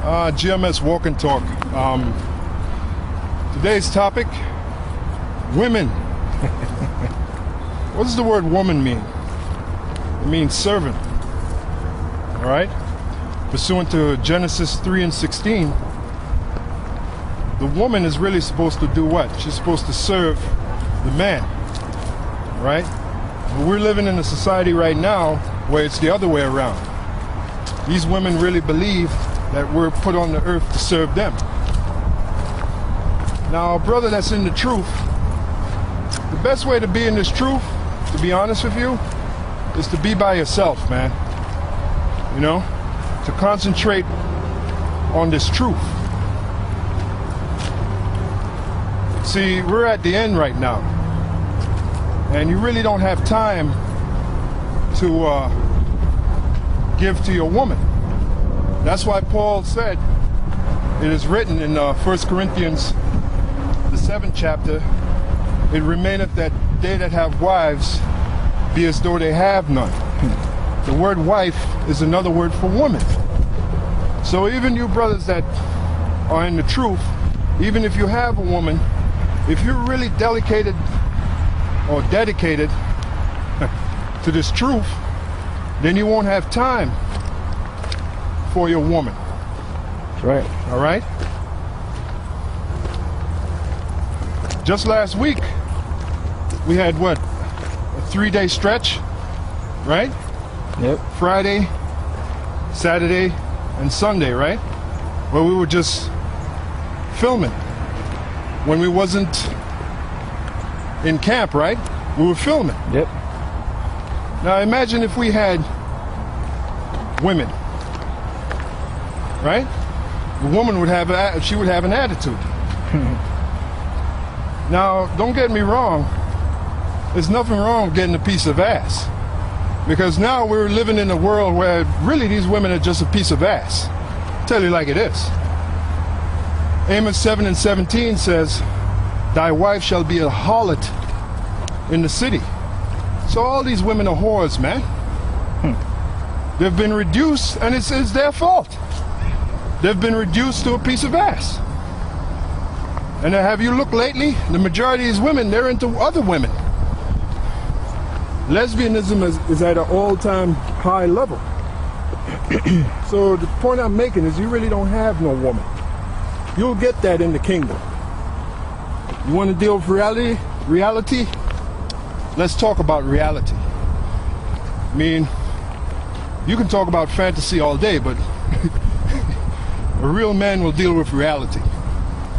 GMS Walk and Talk. Today's topic, women. What does the word woman mean? It means servant. All right? Pursuant to Genesis 3:16, the woman is really supposed to do what? She's supposed to serve the man. Right? But we're living in a society right now where it's the other way around. These women really believe that we're put on the earth to serve them. Now, a brother that's in the truth, the best way to be in this truth, to be honest with you, is to be by yourself, man. You know? To concentrate on this truth. See, we're at the end right now. And you really don't have time to give to your woman. That's why Paul said, it is written in 1 Corinthians, the 7th chapter, it remaineth that they that have wives be as though they have none. The word wife is another word for woman. So even you brothers that are in the truth, even if you have a woman, if you're really dedicated to this truth, then you won't have time for your woman. That's right. All right? Just last week, we had what? A 3-day stretch, right? Yep. Friday, Saturday, and Sunday, right? Where we were just filming. When we wasn't in camp, right? We were filming. Yep. Now imagine if we had women, right? The woman would have an attitude. Now, don't get me wrong. There's nothing wrong with getting a piece of ass. Because now we're living in a world where really these women are just a piece of ass. I'll tell you like it is. Amos 7:17 says, thy wife shall be a harlot in the city. So all these women are whores, man. They've been reduced, and it's their fault. They've been reduced to a piece of ass. And have you looked lately? The majority of these women, they're into other women. Lesbianism is at an all-time high level. So the point I'm making is you really don't have no woman. You'll get that in the kingdom. You want to deal with reality? Let's talk about reality. I mean, you can talk about fantasy all day, but a real man will deal with reality.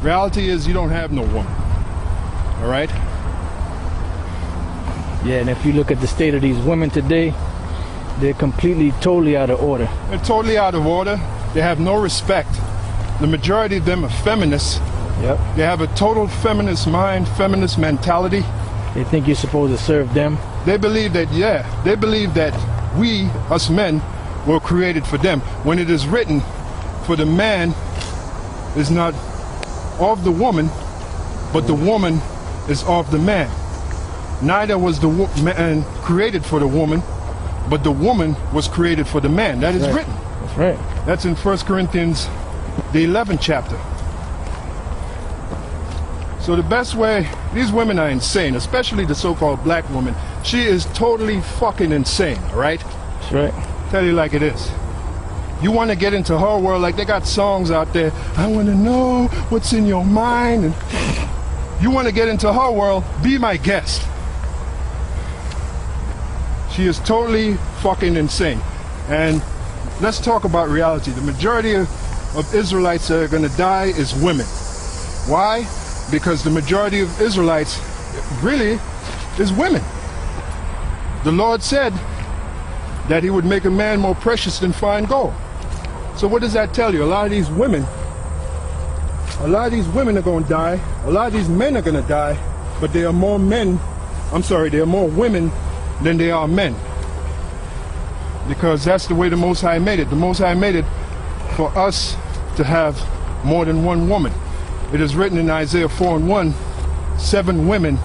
Reality is you don't have no woman. All right? Yeah, and if you look at the state of these women today, they're totally out of order. They're totally out of order. They have no respect. The majority of them are feminists. Yep. They have a total feminist mind, feminist mentality. They think you're supposed to serve them. They believe that, they believe that we, us men, were created for them. When it is written, for the man is not of the woman, but the woman is of the man. Neither was the man created for the woman, but the woman was created for the man. That is written. That's right. That's in 1 Corinthians, the 11th chapter. So the best way, these women are insane, especially the so-called black woman. She is totally fucking insane, all right? That's right. Tell you like it is. You want to get into her world, like they got songs out there, I want to know what's in your mind. And you want to get into her world, be my guest. She is totally fucking insane. And let's talk about reality. The majority of Israelites that are going to die is women. Why? Because the majority of Israelites really is women. The Lord said that he would make a man more precious than fine gold. So what does that tell you? A lot of these women are going to die. A lot of these men are going to die, but there are more women than there are men. Because that's the way the Most High made it. The Most High made it for us to have more than one woman. It is written in Isaiah 4:1, 7 women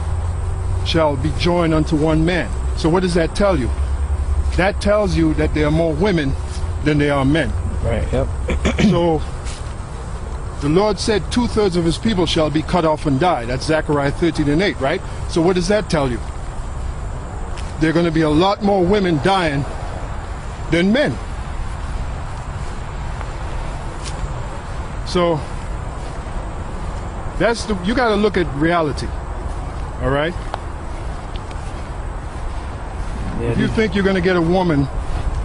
shall be joined unto one man. So what does that tell you? That tells you that there are more women than there are men. Right, yep. So The Lord said 2/3 of his people shall be cut off and die. That's Zechariah 13:8, right? So what does that tell you? There are going to be a lot more women dying than men. So you got to look at reality. All right? Yeah, if you think you're going to get a woman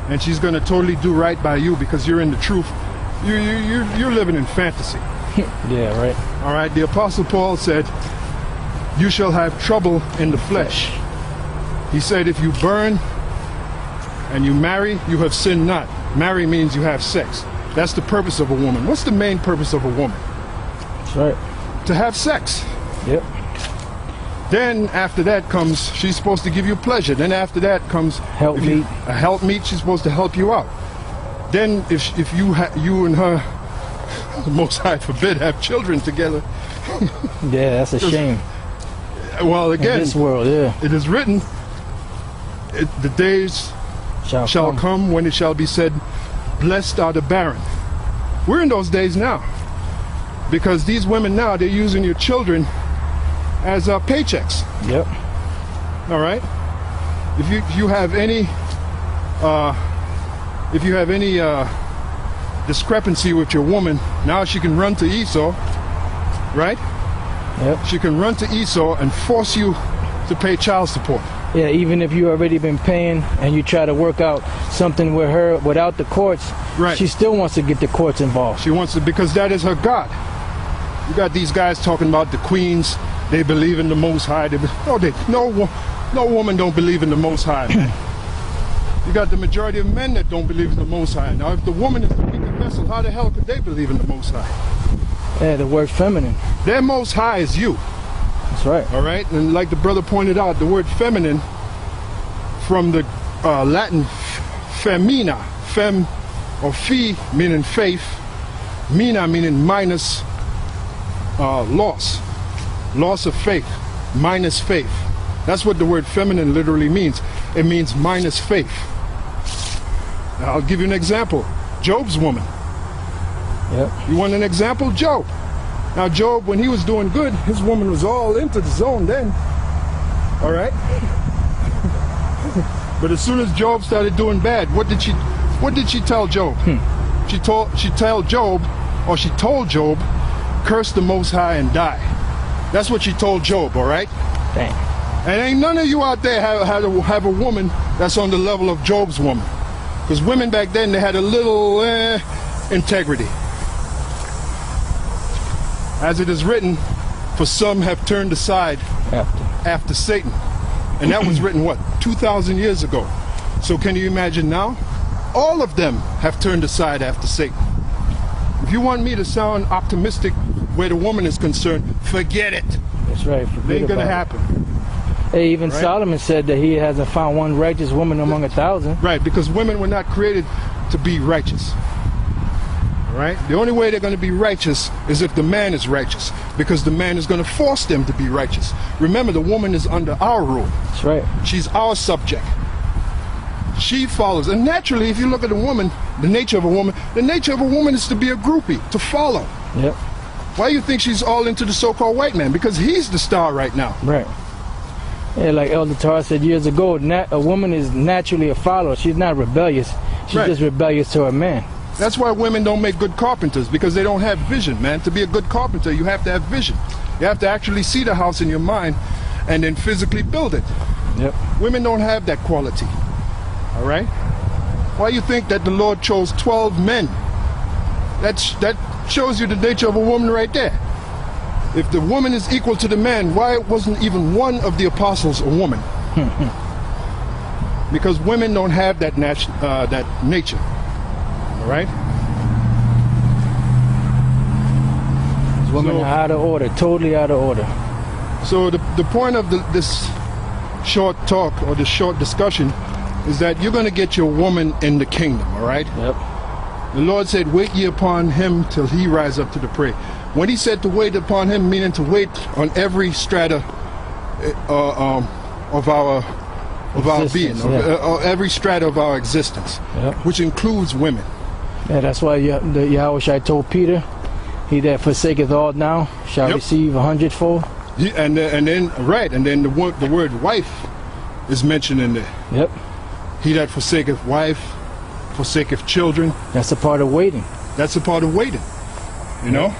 and she's going to totally do right by you because you're in the truth, you're living in fantasy. Yeah, right. All right? The Apostle Paul said, you shall have trouble in the flesh. He said, if you burn and you marry, you have sinned not. Marry means you have sex. That's the purpose of a woman. What's the main purpose of a woman? That's right. To have sex. Yep. Then after that comes, she's supposed to give you pleasure. Then after that comes helpmeet. A helpmeet. She's supposed to help you out. Then if you and her, the Most High forbid, have children together. Yeah, that's a shame. Well, again, in this world, yeah. It is written, the days shall come when it shall be said, blessed are the barren. We're in those days now. Because these women now, they're using your children as paychecks. Yep. All right. If you have any discrepancy with your woman, now she can run to Esau, right? Yep. She can run to Esau and force you to pay child support. Yeah, even if you already been paying and you try to work out something with her without the courts, right, she still wants to get the courts involved. She wants to, because that is her God. You got these guys talking about the queens. They believe in the Most High. No woman don't believe in the Most High, man. You got the majority of men that don't believe in the Most High. Now, if the woman is the weaker vessel, how the hell could they believe in the Most High? Yeah, the word feminine. Their Most High is you. That's right. All right? And like the brother pointed out, the word feminine from the Latin femina, fem or fi meaning faith, mina meaning minus loss of faith, minus faith. That's what the word feminine literally means. It means minus faith. Now, I'll give you an example. Job's woman. Yep. You want an example? Job. Now Job, when he was doing good, his woman was all into the zone then. All right? But as soon as Job started doing bad, what did she tell Job? She told Job, curse the Most High and die. That's what she told Job, all right? Dang. And ain't none of you out there have a woman that's on the level of Job's woman. Because women back then, they had a little integrity. As it is written, for some have turned aside after Satan. And that was written, what, 2,000 years ago. So can you imagine now? All of them have turned aside after Satan. If you want me to sound optimistic where the woman is concerned, forget it. That's right. It ain't going to happen. Hey, even right? Solomon said that he hasn't found one righteous woman among 1,000. Right, because women were not created to be righteous. Right? The only way they're going to be righteous is if the man is righteous, because the man is going to force them to be righteous. Remember, the woman is under our rule. That's right. She's our subject. She follows. And naturally, if you look at a woman, the nature of a woman is to be a groupie, to follow. Yep. Why do you think she's all into the so-called white man? Because he's the star right now. Right. Yeah, like Elder Tar said years ago, a woman is naturally a follower. She's not rebellious. She's right. just rebellious to her man. That's why women don't make good carpenters, because they don't have vision, man. To be a good carpenter, you have to have vision. You have to actually see the house in your mind and then physically build it. Yep. Women don't have that quality. All right? Why do you think that the Lord chose 12 men? That shows you the nature of a woman right there. If the woman is equal to the man, why wasn't even one of the apostles a woman? Because women don't have that nature. All right? Women are out of order, totally out of order. So the point of this short talk or this short discussion is that you're going to get your woman in the kingdom, all right? Yep. The Lord said, wait ye upon him till he rise up to the prey. When he said to wait upon him, meaning to wait on every strata of our being, every strata of our existence, yep. which includes women. Yeah, that's why the Yahushua told Peter, He that forsaketh all now shall Yep. receive 100-fold. And then the word wife is mentioned in there. Yep. He that forsaketh wife, forsaketh children. That's a part of waiting. That's a part of waiting. You know?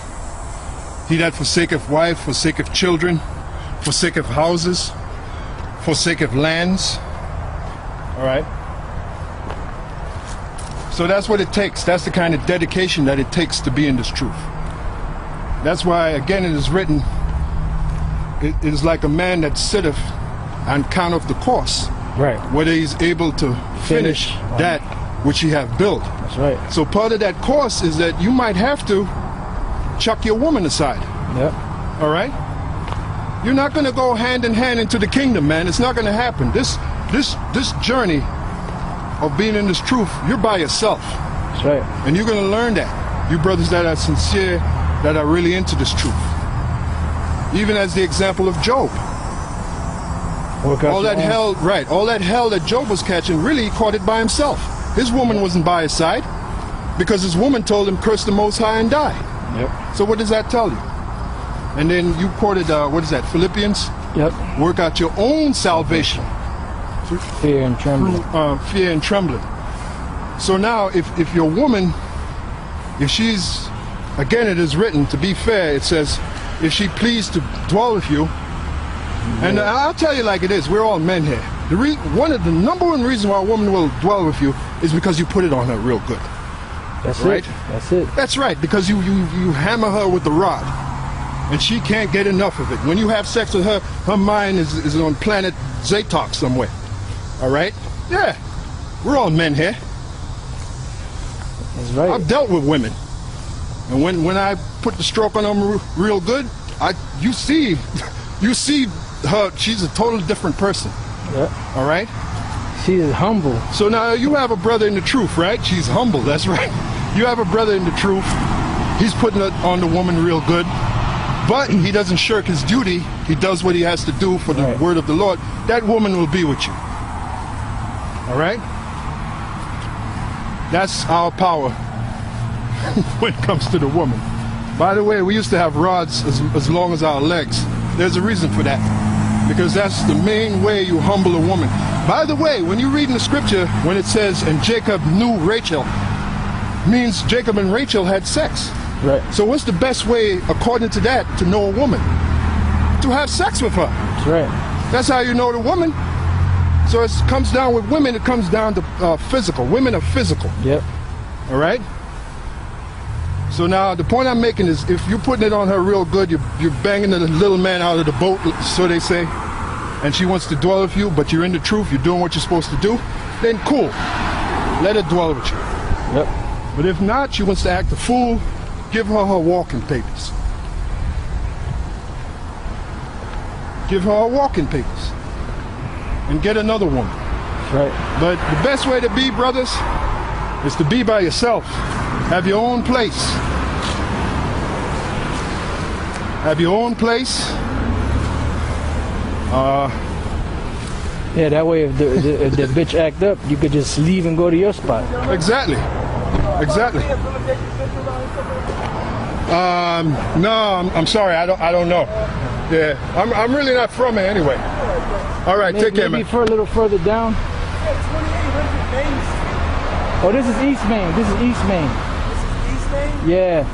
He that forsaketh wife, forsaketh children, forsaketh houses, forsaketh lands. All right? So that's what it takes. That's the kind of dedication that it takes to be in this truth. That's why, again, it is written, it is like a man that sitteth and counteth the cost, Right. whether he's able to finish that which he have built. That's right. So part of that course is that you might have to chuck your woman aside. Yep. All right? You're not going to go hand in hand into the kingdom, man. It's not going to happen. This journey of being in this truth, you're by yourself. That's right. And you're going to learn that. You brothers that are sincere, that are really into this truth. Even as the example of Job. Work out All your that own- hell, right, all that hell that Job was catching, really he caught it by himself. His woman wasn't by his side because his woman told him, curse the Most High and die. Yep. So what does that tell you? And then you quoted, what is that, Philippians? Yep. Work out your own salvation. Fear and trembling. Fear and trembling. So now, if your woman, if she's, again it is written, to be fair, it says, if she pleased to dwell with you, and I'll tell you like it is, we're all men here. One of the number one reasons why a woman will dwell with you is because you put it on her real good. That's Right. it. That's it. That's right, because you hammer her with the rod, and she can't get enough of it. When you have sex with her, her mind is on planet Zatok somewhere. All right? Yeah, we're all men here. That's right. I've dealt with women, and when I put the stroke on them real good, you see her. She's a totally different person. Yep. All right. She is humble. So now you have a brother in the truth, right? She's humble. That's right. You have a brother in the truth. He's putting it on the woman real good, but he doesn't shirk his duty. He does what he has to do for the Right. word of the Lord. That woman will be with you. All right? That's our power when it comes to the woman. By the way, we used to have rods as long as our legs. There's a reason for that, because that's the main way you humble a woman. By the way, when you read in the scripture, when it says, and Jacob knew Rachel, means Jacob and Rachel had sex. Right. So what's the best way, according to that, to know a woman? To have sex with her. That's right. That's how you know the woman. So it comes down with women, it comes down to physical. Women are physical. Yep. All right? So now the point I'm making is, if you're putting it on her real good, you're banging the little man out of the boat, so they say, and she wants to dwell with you, but you're in the truth, you're doing what you're supposed to do, then cool. Let her dwell with you. Yep. But if not, she wants to act a fool, give her her walking papers. Give her her walking papers. And get another woman. That's right. But the best way to be, brothers, is to be by yourself. Have your own place. Have your own place. Yeah, that way if the bitch act up, you could just leave and go to your spot. Exactly. Exactly. No, I'm sorry. I don't know. Yeah, I'm really not from here anyway. All right, take care, man. Maybe for a little further down. Oh, this is East Main. This is East Main. East Main? Yeah.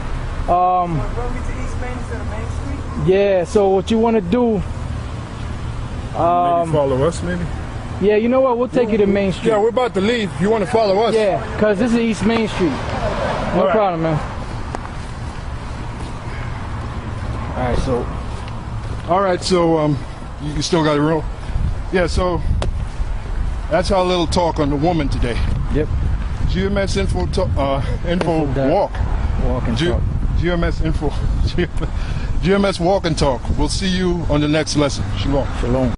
Run me to East Main instead of Main Street? Yeah. So what you want to do? Maybe follow us, maybe. Yeah. You know what? We'll take you to Main Street. Yeah, we're about to leave. You want to follow us? Yeah, cause this is East Main Street. No right. problem, man. All right. So. All right, so you still got a roll? Yeah, so that's our little talk on the woman today. Yep. GMS info walk. Walk and talk. GMS info. GMS walk and talk. We'll see you on the next lesson. Shalom. Shalom.